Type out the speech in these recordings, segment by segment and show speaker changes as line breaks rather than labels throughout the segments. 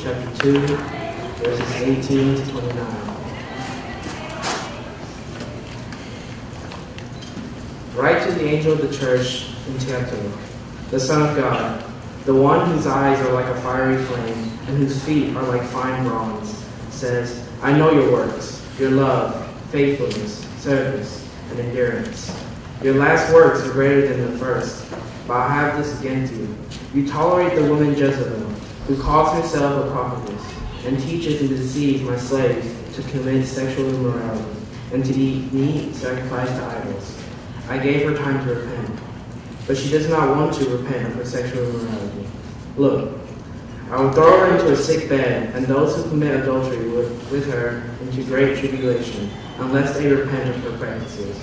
chapter 2, verses 18 to 29. Write to the angel of the church in Thiatiro, the Son of God, the one whose eyes are like a fiery flame and whose feet are like fine bronze, says, I know your works, your love, faithfulness, service, and endurance. Your last works are greater than the first, but I have this against you. You tolerate the woman Jezebel, who calls herself a prophetess, and teaches and deceives my slaves to commit sexual immorality, and to eat meat sacrificed to idols. I gave her time to repent, but she does not want to repent of her sexual immorality. Look, I will throw her into a sick bed, and those who commit adultery with her into great tribulation, unless they repent of her practices.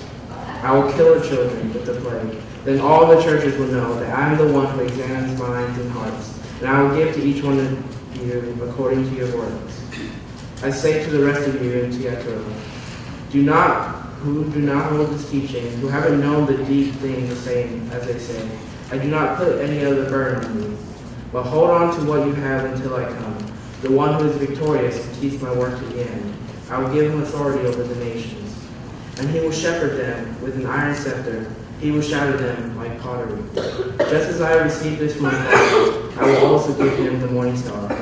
I will kill her children with the plague. Then all the churches will know that I am the one who examines minds and hearts, and I will give to each one of you according to your works. I say to the rest of you in Thiatiro, who do not hold this teaching, who haven't known the deep things the same as they say, I do not put any other burden on you, but hold on to what you have until I come. The one who is victorious and keeps my work to the end. I will give him authority over the nations, and he will shepherd them with an iron scepter. He will shatter them like pottery. Just as I received this from my Father, I will also give him the morning star.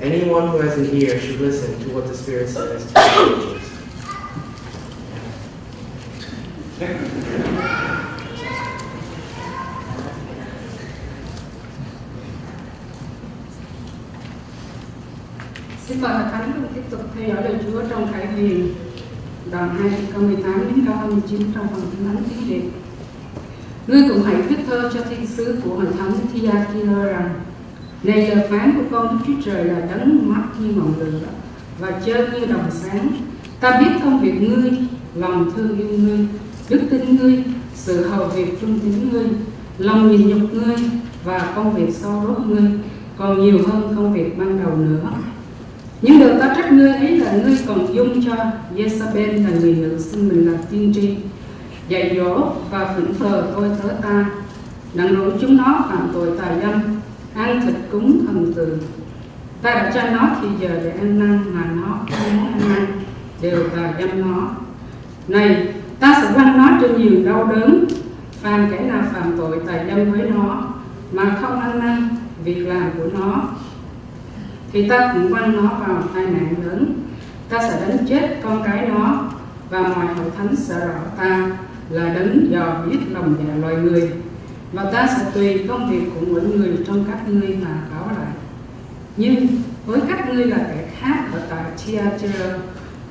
Anyone who has an ear should listen to what the Spirit says to the churches.
Xin mời Hội Thánh cùng tiếp tục theo dõi lời Chúa trong Khải Huyền đoạn 2 câu 18 đến câu 29 trong phần Kinh Thánh tiếng Việt. Ngươi cũng hãy viết thơ cho thiên sứ của Hội Thánh Thiatiro rằng: Này lời phán của con Đức Chúa Trời là đấng mắt như ngọn lửa và chớp như đồng sáng. Ta biết công việc ngươi, lòng thương yêu ngươi, đức tin ngươi, sự hầu việc trung tín ngươi, lòng nhịn nhục ngươi và công việc sau rốt ngươi còn nhiều hơn công việc ban đầu nữa. Nhưng điều ta trách ngươi ấy là ngươi còn dung cho Jezebel là người nữ xưng mình là tiên tri, dạy dỗ và phỉnh phờ tôi tớ ta, đặng rủ chúng nó phạm tội tà dâm, ăn thịt cúng thần tượng. Ta đã cho nó thì giờ để ăn năn mà nó không muốn ăn năn, đều tà dâm nó. Này, ta sẽ quăng nó trên nhiều đau đớn, phàm kẻ nào phạm tội tà dâm với nó mà không ăn năn việc làm của nó, thì ta cũng quăng nó vào tai nạn lớn. Ta sẽ đánh chết con cái nó, và mọi hội thánh sẽ rõ ta là đấng dò biết lòng dạ loài người, và ta sẽ tùy công việc của mỗi người trong các ngươi mà báo lại. Nhưng với các ngươi là kẻ khác ở tại Thiatiro,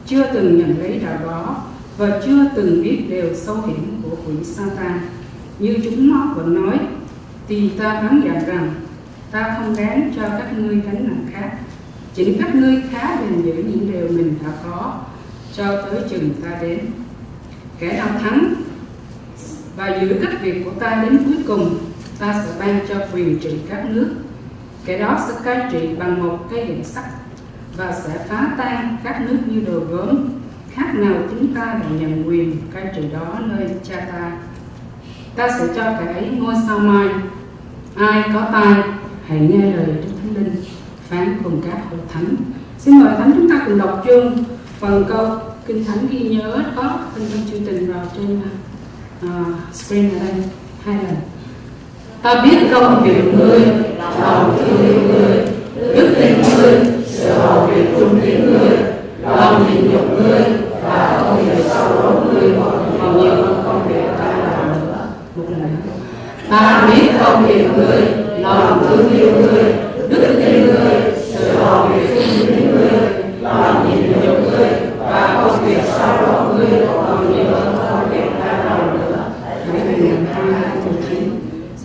chưa từng nhận lấy đạo đó và chưa từng biết điều sâu hiểm của quỷ Satan, như chúng nó vẫn nói, thì ta phán dạy rằng ta không gán cho các ngươi gánh nặng khác, chỉ các ngươi khá bền giữ những điều mình đã có cho tới chừng ta đến. Kẻ nào thắng và giữ các việc của ta đến cuối cùng, ta sẽ ban cho quyền trị các nước. Kẻ đó sẽ cai trị bằng một cây gậy sắt và sẽ phá tan các nước như đồ gốm, khác nào chúng ta đã nhận quyền cai trị đó nơi cha ta. Ta sẽ cho kẻ ấy ngôi sao mai. Ai có tai hãy nghe lời Đức Thánh Linh phán cùng các hội thánh. Xin mời thánh chúng ta cùng đọc chung phần câu Kinh Thánh ghi nhớ có in trong chương trình vào trên screen ở đây 2 lần. Ta biết công việc ngươi, lòng thương yêu ngươi, đức tin ngươi, sự hầu việc trung tín ngươi, lòng nhịn nhục ngươi và công việc sau đó ngươi còn nhiều hơn công việc ta làm nữa. Một lần nữa. Ta biết công việc ngươi, lòng thương yêu ngươi, đức tin ngươi, sự hầu việc trung tín ngươi, lòng nhịn nhục ngươi và công việc sau đó ngươi còn nhiều hơn công việc ta làm nữa. Hãy về nhận 2:19.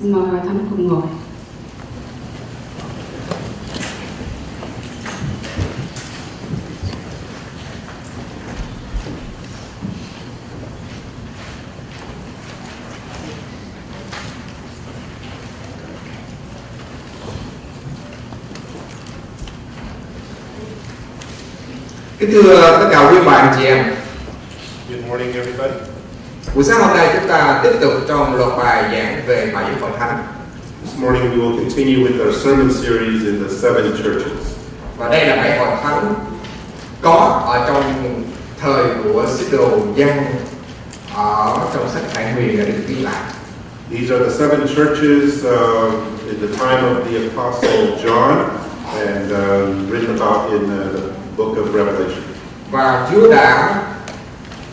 Xin mời Hội Thánh cùng ngồi.
Kính thưa tất cả quý bạn chị em.
Good morning, everybody.
Buổi sáng hôm nay chúng ta tiếp tục trong loạt bài giảng về 7 hội thánh.
This morning we will continue with our sermon series in the 7 churches.
Và đây là bảy hội thánh có ở trong thời của sứ đồ Giăng ở trong sách Khải Huyền đã được ghi lại.
These are the 7 churches in the time of the Apostle John and written about in the book of Revelation.
Và Chúa đã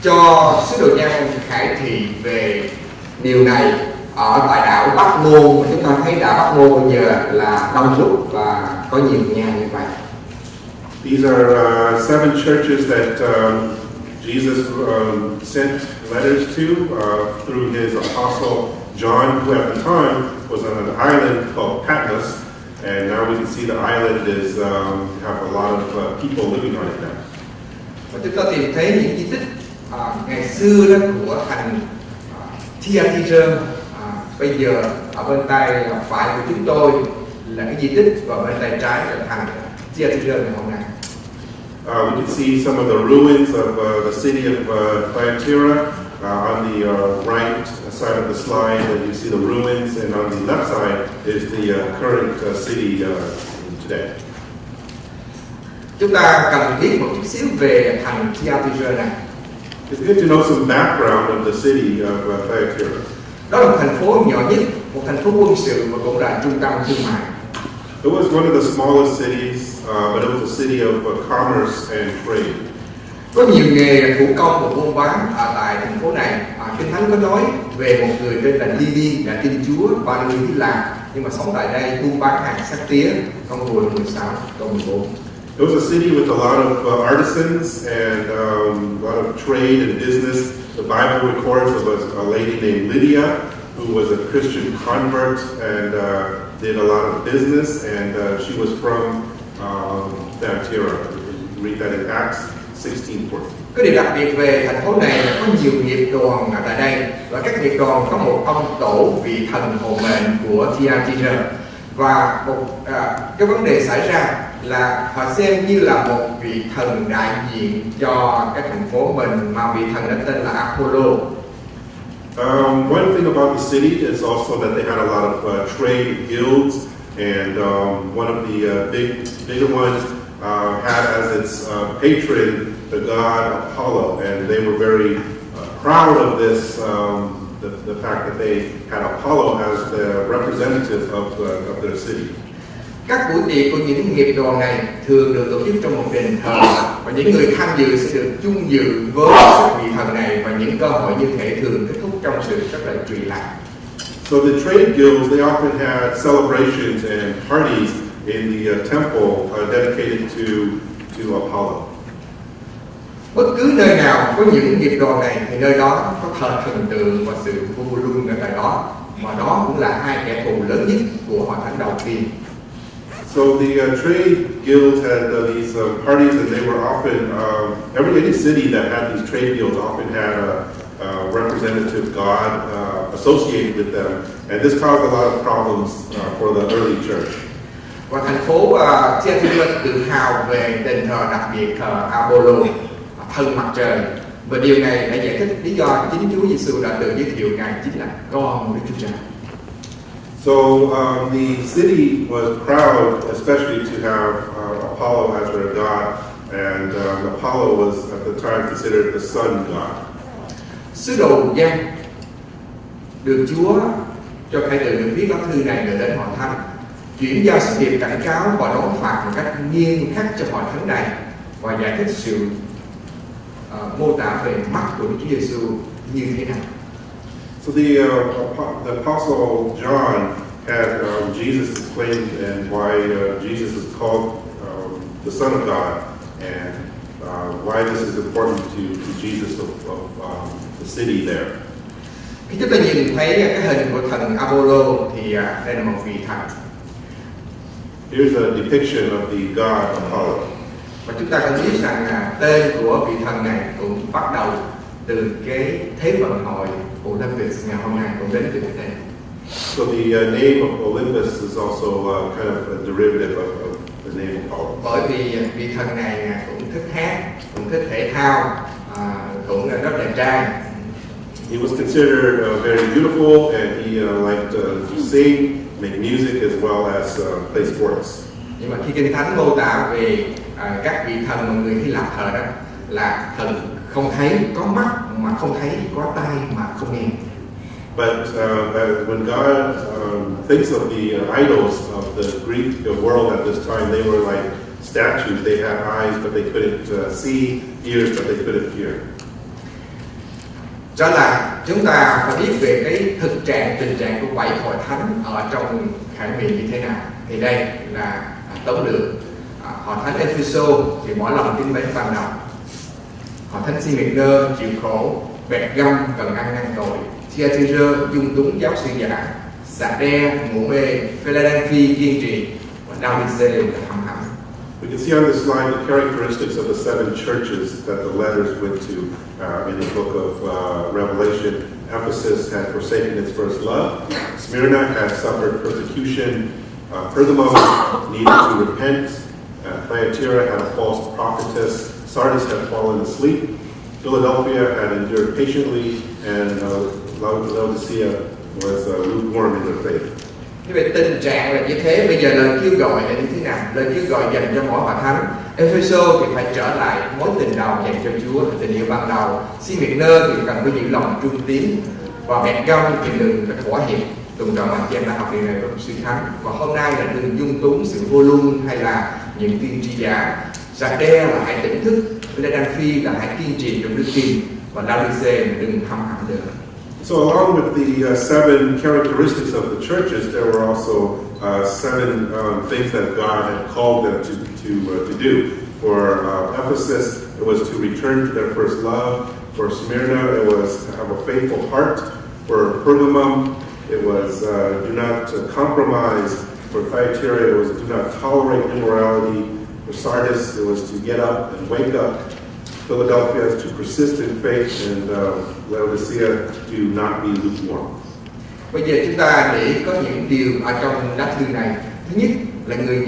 cho sứ đồ Giăng khải thị về điều này ở tại đảo Bắc Môn. Chúng ta thấy đảo Bắc Môn bây giờ là đông đúc và có nhiều nhà như vậy.
These are 7 churches that Jesus sent letters to through his apostle John, who at the time was on an island called Patmos, and now we can see the island is have a lot of people living on it now.
Và chúng ta tìm thấy những di tích ngày xưa đó của thành Thiatiro. Bây giờ ở bên tay phải của chúng tôi là cái di tích và bên tay trái là thành Thiatiro ngày hôm nay.
We can see some of the ruins of the city of Thiatiro on the right side of the slide. You see the ruins, and on the left side is the current city today.
Chúng ta cần biết một chút xíu về thành Thiatiro này.
It's good to know some background of the city of Thiatiro.
Đó là một thành phố nhỏ nhất, một thành phố quân sự và cũng là trung tâm thương mại.
It was one of the smallest cities, but it was a city of commerce and trade.
Có nhiều nghề thủ công và buôn bán ở tại thành phố này. Kinh Thánh có nói về một người tên là Lily, là Thiên Chúa, và người Hy Lạp, nhưng mà sống tại đây buôn bán hàng sắt tía. Trong mùa 16 câu 14.
It was a city with a lot of artisans and a lot of trade and business. The Bible records of a lady named Lydia, who was a Christian convert and did a lot of business, and she was from Thiatiro. You read that in Acts 16:14.
Cái điều đặc biệt về thành phố này là có nhiều nghiệp đoàn ở tại đây, và các nghiệp đoàn có một ông tổ vị thần hộ mệnh của Thiatiro. Và một cái vấn đề xảy ra là họ xem như là một vị thần đại diện cho cái thành phố mình, mà vị thần đó tên là Apollo.
One thing about the city is also that they had a lot of trade guilds, and one of the bigger ones had as its patron the god Apollo, and they were very proud of this, the fact that they had Apollo as the representative of their city.
Các buổi tiệc của những nghiệp đoàn này thường được tổ chức trong một đền thờ, và những người tham dự sẽ được chung dự với vị thần này, và những cơ hội như thế thường kết thúc trong sự rất là trụy lạc.
So the trade guilds, they often had celebrations and parties in the temple dedicated to Apollo.
Bất cứ nơi nào có những nghiệp đoàn này thì nơi đó có thờ thần tượng và sự vua luôn ở tại đó, mà đó cũng là hai kẻ thù lớn nhất của hội thánh đầu tiên.
So the trade guilds had these parties, and they were often any city that had these trade guilds often had a representative god associated with them, and this caused a lot of problems for the early church.
Và thành phố Thiatiro tự hào về đền thờ đặc biệt thờ Apollo, thần mặt trời, và điều này đã giải thích lý do chính Chúa Giêsu đã tự giới thiệu Ngài chính là con Đức Chúa Trời.
So the city was proud, especially to have Apollo as their god, and Apollo was at the time considered the sun god.
Sứ đồ Giăng được Chúa cho khải tượng được viết lá thư này gửi đến hội thánh, chuyển giao sứ điệp cảnh cáo và đón phạt một cách nghiêm khắc cho hội thánh này, và giải thích sự mô tả về mắt của Đức Chúa Giêsu như thế nào.
So the Apostle John had Jesus explained and why Jesus is called the Son of God, and why this is important to Jesus of the city there.
Khi chúng ta nhìn thấy cái hình của thần Apollo thì đây là một vị thần.
Here's a depiction of the god Apollo.
Và chúng ta cần biết rằng tên của vị thần này cũng bắt đầu từ cái thế vận hội Olympus ngày hôm nay cũng đến từ cái tên.
So the name of Olympus is also kind of a derivative of the name Apollo.
Bởi vì vị thần này cũng thích hát, cũng thích thể thao, cũng rất đẹp trai.
He was considered very beautiful, and he liked to sing, make music, as well as play sports.
Nhưng mà khi Kinh Thánh mô tả về các vị thần mà người Hy Lạp thờ đó là thần không thấy, có mắt mà không thấy, có tai mà không nghe.
But when God thinks of the idols of the Greek world at this time, they were like statues. They had eyes, but they couldn't see, ears, but they couldn't hear.
Cho là chúng ta phải biết về cái thực trạng, tình trạng của 7 hội thánh ở trong khải huyền như thế nào. Thì đây là tóm lược. Hội thánh Epheso thì bỏ lòng tín mến ban đầu. Hội thánh Smyrna chịu khổ, bẹt găm cần ăn năn tội. Thiatiro dung túng giáo sư giả, Sade ngủ mê, Philadelphia kiên trì và Laodice là hầm hầm.
We can see on this slide the characteristics of the 7 churches that the letters went to in the book of Revelation. Ephesus had forsaken its first love. Smyrna had suffered persecution. Pergamum needed to repent. Thyatira had a false prophetess. Sardis had fallen asleep. Philadelphia had endured patiently, and Laodicea was lukewarm in their faith.
Như vậy tình trạng là như thế. Bây giờ lời kêu gọi là như thế nào? Lời kêu gọi dành cho mỗi hội thánh. Epheso thì phải trở lại mối tình đầu dành cho Chúa, tình yêu ban đầu. Smyrna thì cần phải giữ lòng trung tín, và bẹt găm thì đừng có thỏa hiệp. Tuần trọng anh chị em đã học điều này trong suy khánh. Và hôm nay là đừng dung túng sự vô luân hay là những tiên tri giả. Sade là hãy tỉnh thức, Philadelphia là hãy kiên trì trong đức tin, và Laodice là đừng hăm hầm nữa.
So along with the 7 characteristics of the churches, there were also 7 things that God had called them to do. For Ephesus, it was to return to their first love. For Smyrna, it was to have a faithful heart. For Pergamum, it was do not compromise. For Thyatira, it was do not tolerate immorality. For Sardis, it was to get up and wake up. Philadelphia is to persist in faith, and Laodicea do not be lukewarm.
Bây giờ chúng ta để có những điều ở trong lá thư này. Thứ nhất là người